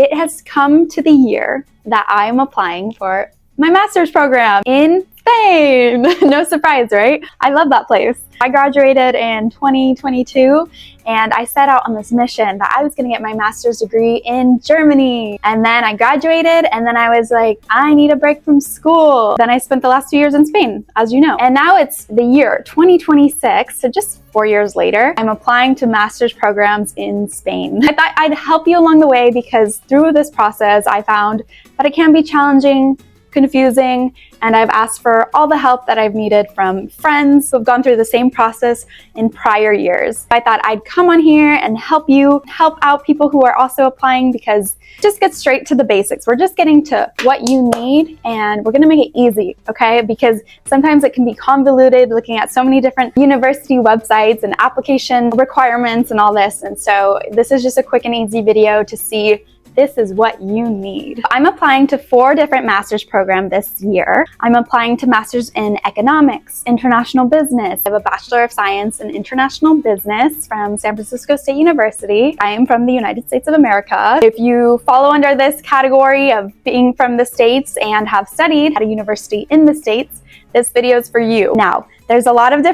It has come to the year that I am applying for my master's program in Spain. No surprise, right? I love that place. I graduated in 2022 and I set out on this mission that I was going to get my master's degree in Germany. And then I graduated and then I was like, I need a break from school. Then I spent the last 2 years in Spain, as you know. And now it's the year 2026, so just 4 years later, I'm applying to master's programs in Spain. I thought I'd help you along the way because through this process, I found that it can be challenging, confusing, and I've asked for all the help that I've needed from friends who have gone through the same process in prior years. I thought I'd come on here and help out people who are also applying, because just get straight to the basics. We're just getting to what you need and we're gonna make it easy, okay? Because sometimes it can be convoluted looking at so many different university websites and application requirements and all this. And so this is just a quick and easy video to see this is what you need. I'm applying to 4 different master's programs this year. I'm applying to master's in economics, international business. I have a Bachelor of Science in international business from San Francisco State University. I am from the United States of America. If you follow under this category of being from the States and have studied at a university in the States, this video is for you. Now, there's a lot of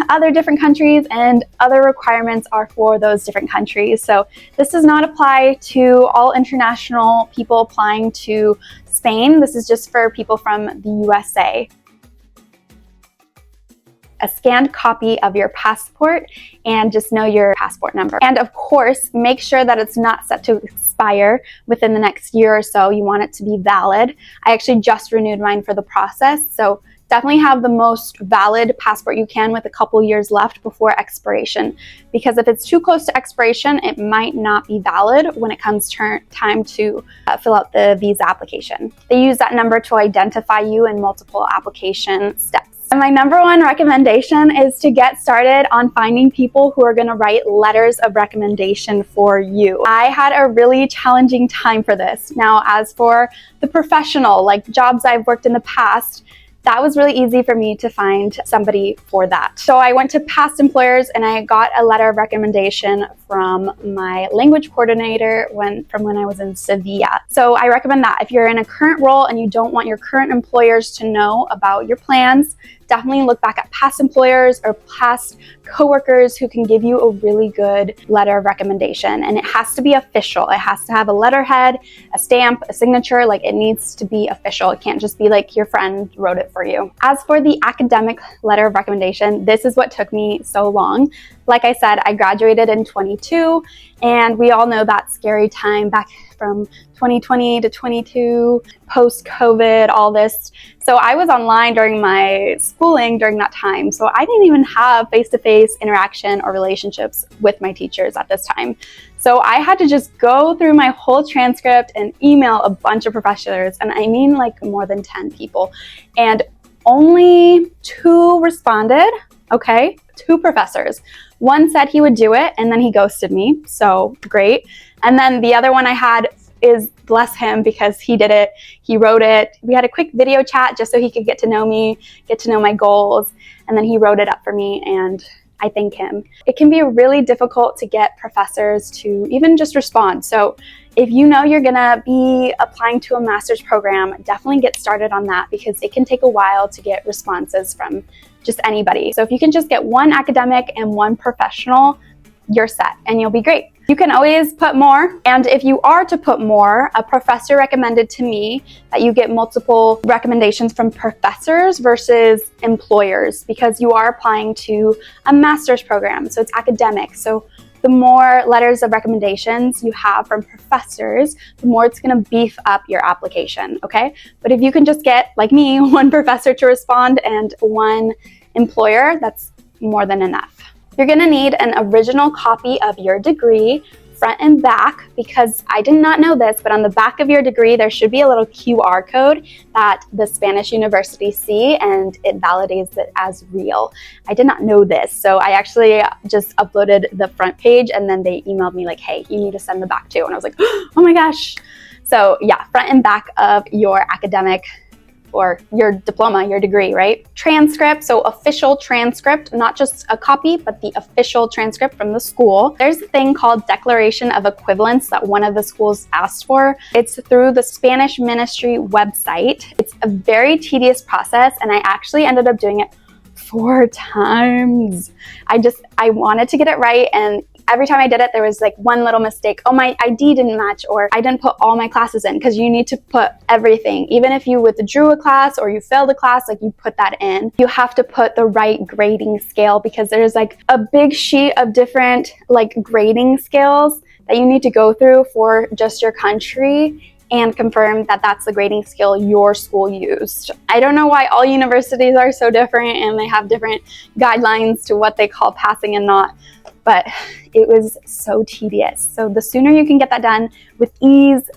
other different countries, and other requirements are for those different countries. So this does not apply to all international people applying to Spain. This is just for people from the USA. A scanned copy of your passport, and just know your passport number. And of course, make sure that it's not set to expire within the next year or so. You want it to be valid. I actually just renewed mine for the process, so definitely have the most valid passport you can with a couple years left before expiration, because if it's too close to expiration, it might not be valid when it comes time to fill out the visa application. They use that number to identify you in multiple application steps. And my number one recommendation is to get started on finding people who are going to write letters of recommendation for you. I had a really challenging time for this. Now, as for the professional, like jobs I've worked in the past, that was really easy for me to find somebody for that. So I went to past employers and I got a letter of recommendation from my language coordinator from when I was in Seville. So I recommend that. If you're in a current role and you don't want your current employers to know about your plans, definitely look back at past employers or past coworkers who can give you a really good letter of recommendation. And it has to be official. It has to have a letterhead, a stamp, a signature. Like, it needs to be official. It can't just be like your friend wrote it for you. As for the academic letter of recommendation, this is what took me so long. Like I said, I graduated in 22, and we all know that scary time back from 2020 to 22, post-COVID, all this. So I was online during my schooling during that time. So I didn't even have face-to-face interaction or relationships with my teachers at this time. So I had to just go through my whole transcript and email a bunch of professors. And I mean like more than 10 people. And only 2 responded, okay? 2 professors. One said he would do it and then he ghosted me, so great. And then the other one I had is, bless him, because he did it, he wrote it. We had a quick video chat just so he could get to know me, get to know my goals, and then he wrote it up for me, and I thank him. It can be really difficult to get professors to even just respond. So if you know you're gonna be applying to a master's program, definitely get started on that, because it can take a while to get responses from just anybody. So if you can just get 1 academic and 1 professional, you're set and you'll be great. You can always put more, and if you are to put more, a professor recommended to me that you get multiple recommendations from professors versus employers, because you are applying to a master's program, so it's academic. So the more letters of recommendations you have from professors, the more it's going to beef up your application, okay? But if you can just get, like me, 1 professor to respond and 1 employer, that's more than enough. You're going to need an original copy of your degree, front and back, because I did not know this, but on the back of your degree, there should be a little QR code that the Spanish university see, and it validates it as real. I did not know this, so I actually just uploaded the front page, and then they emailed me like, hey, you need to send the back too. And I was like, oh my gosh. So yeah, front and back of your academic or your diploma, your degree, right? Transcript, so official transcript, not just a copy, but the official transcript from the school. There's a thing called Declaration of Equivalence that one of the schools asked for. It's through the Spanish ministry website. It's a very tedious process, and I actually ended up doing it 4 times. I wanted to get it right, and every time I did it, there was like one little mistake. Oh, my ID didn't match, or I didn't put all my classes in, because you need to put everything. Even if you withdrew a class or you failed a class, like you put that in. You have to put the right grading scale, because there's like a big sheet of different like grading scales that you need to go through for just your country and confirm that that's the grading scale your school used. I don't know why all universities are so different and they have different guidelines to what they call passing and not, but it was so tedious. So the sooner you can get that done with ease,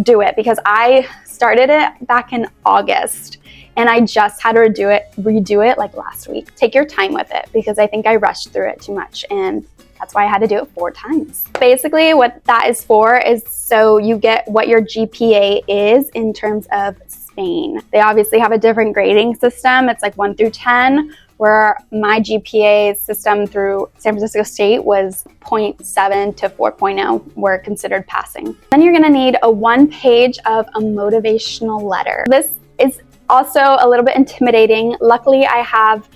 do it, because I started it back in August and I just had to redo it like last week. Take your time with it, because I think I rushed through it too much, and that's why I had to do it 4 times. Basically, what that is for is so you get what your GPA is in terms of Spain. They obviously have a different grading system. It's like 1 through 10, where my GPA system through San Francisco State was 0.7 to 4.0 were considered passing. Then you're gonna need a 1-page of a motivational letter. This is also a little bit intimidating. Luckily, I have,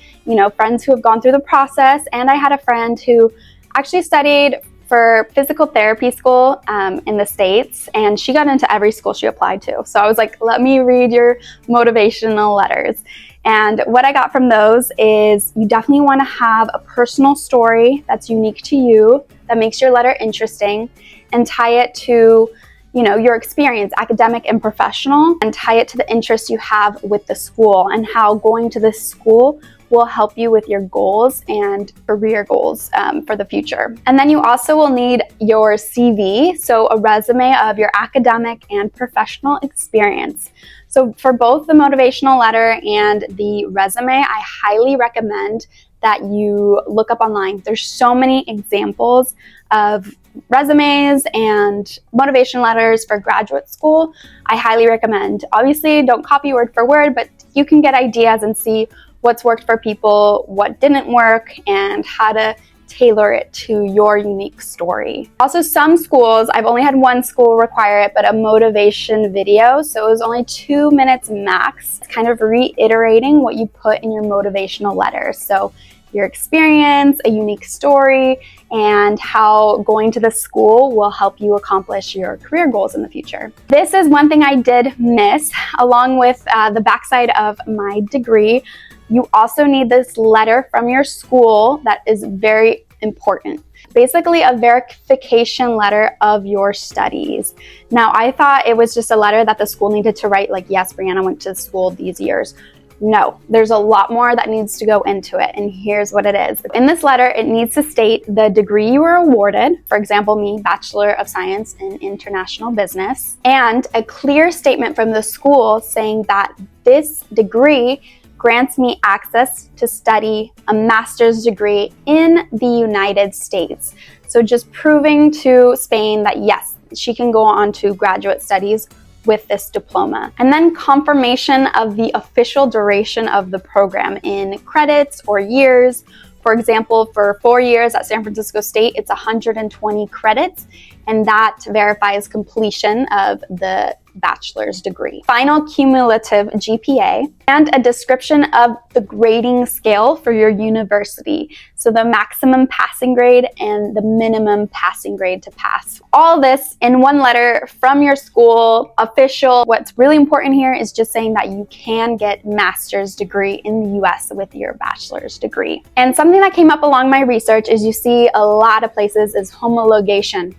friends who have gone through the process, and I had a friend who actually studied for physical therapy school in the States, and she got into every school she applied to. So I was like, let me read your motivational letters. And what I got from those is you definitely want to have a personal story that's unique to you, that makes your letter interesting, and tie it to your experience, academic and professional, and tie it to the interest you have with the school and how going to this school will help you with your goals and career goals for the future. And then you also will need your CV, so a resume of your academic and professional experience. So for both the motivational letter and the resume, I highly recommend that you look up online. There's so many examples of resumes and motivation letters for graduate school. I highly recommend. Obviously, don't copy word for word, but you can get ideas and see what's worked for people, what didn't work, and how to tailor it to your unique story. Also, some schools, I've only had one school require it, but a motivation video. So it was only 2 minutes max, kind of reiterating what you put in your motivational letter. So your experience, a unique story, and how going to the school will help you accomplish your career goals in the future. This is one thing I did miss, along with the backside of my degree. You also need this letter from your school that is very important. Basically, a verification letter of your studies. Now, I thought it was just a letter that the school needed to write, like, yes, Brianna went to school these years. No, there's a lot more that needs to go into it, and here's what it is. In this letter, it needs to state the degree you were awarded, for example, me, Bachelor of Science in International Business, and a clear statement from the school saying that this degree grants me access to study a master's degree in the United States. So just proving to Spain that yes, she can go on to graduate studies with this diploma. And then confirmation of the official duration of the program in credits or years. For example, for 4 years at San Francisco State, it's 120 credits, and that verifies completion of the bachelor's degree. Final cumulative GPA, and a description of the grading scale for your university. So the maximum passing grade and the minimum passing grade to pass. All this in one letter from your school, official. What's really important here is just saying that you can get master's degree in the US with your bachelor's degree. And something that came up along my research is you see a lot of places is homologation.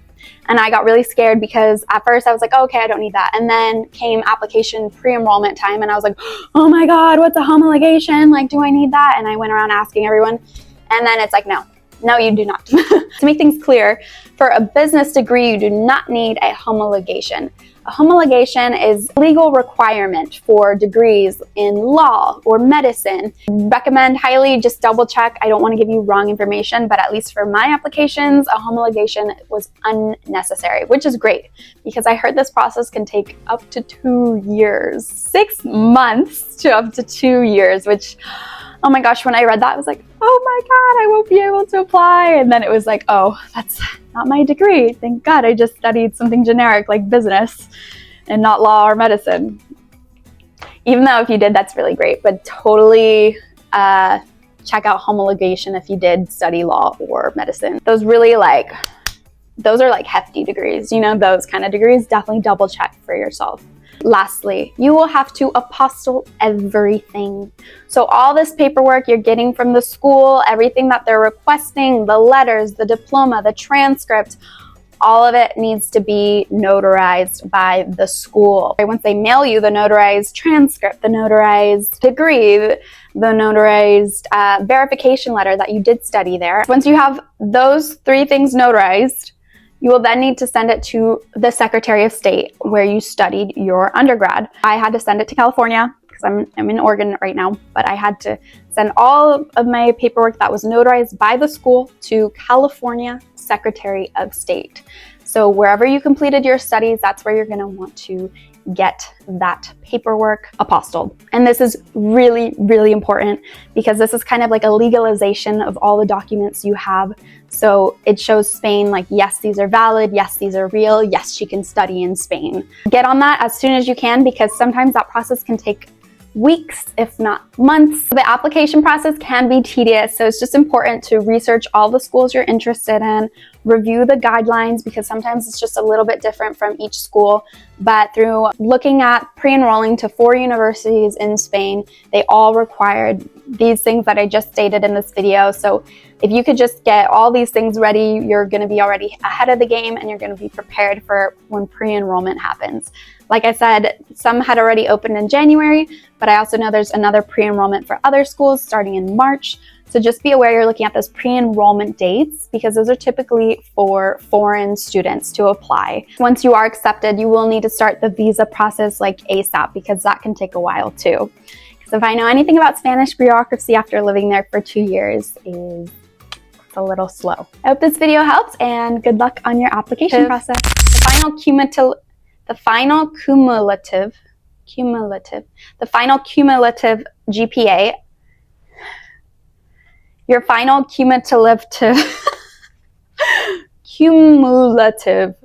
And I got really scared because at first I was like, oh, okay, I don't need that. And then came application pre-enrollment time and I was like, oh my God, what's a homologation? Like, do I need that? And I went around asking everyone. And then it's like, no, No, you do not. To make things clear, for a business degree, you do not need a homologation. A homologation is a legal requirement for degrees in law or medicine. Recommend highly, just double check. I don't want to give you wrong information, but at least for my applications, a homologation was unnecessary, which is great because I heard this process can take up to 2 years, 6 months to up to 2 years, which, oh my gosh, when I read that, I was like, oh my God, I won't be able to apply. And then it was like, oh, that's not my degree. Thank God I just studied something generic like business and not law or medicine. Even though if you did, that's really great, but totally check out homologation if you did study law or medicine. Those are like hefty degrees, you know, those kind of degrees. Definitely double check for yourself. Lastly, you will have to apostille everything. So all this paperwork you're getting from the school, everything that they're requesting, the letters, the diploma, the transcript, all of it needs to be notarized by the school. Once they mail you the notarized transcript, the notarized degree, the notarized verification letter that you did study there, once you have those 3 things notarized, you will then need to send it to the Secretary of State where you studied your undergrad. I had to send it to California because I'm in Oregon right now, but I had to send all of my paperwork that was notarized by the school to California Secretary of State. So wherever you completed your studies, that's where you're going to want to get that paperwork apostilled. And this is really, really important because this is kind of like a legalization of all the documents you have. So it shows Spain like, yes, these are valid. Yes, these are real. Yes, she can study in Spain. Get on that as soon as you can because sometimes that process can take weeks, if not months. The application process can be tedious, so it's just important to research all the schools you're interested in, review the guidelines because sometimes it's just a little bit different from each school. But through looking at pre-enrolling to 4 universities in Spain, they all required these things that I just stated in this video. So if you could just get all these things ready, you're going to be already ahead of the game and you're going to be prepared for when pre-enrollment happens. Like I said, some had already opened in January, but I also know there's another pre-enrollment for other schools starting in March. So just be aware you're looking at those pre-enrollment dates because those are typically for foreign students to apply. Once you are accepted, you will need to start the visa process like ASAP because that can take a while too. Because if I know anything about Spanish bureaucracy after living there for 2 years, it's a little slow. I hope this video helps and good luck on your application process. The final cumulative GPA, your final cumulative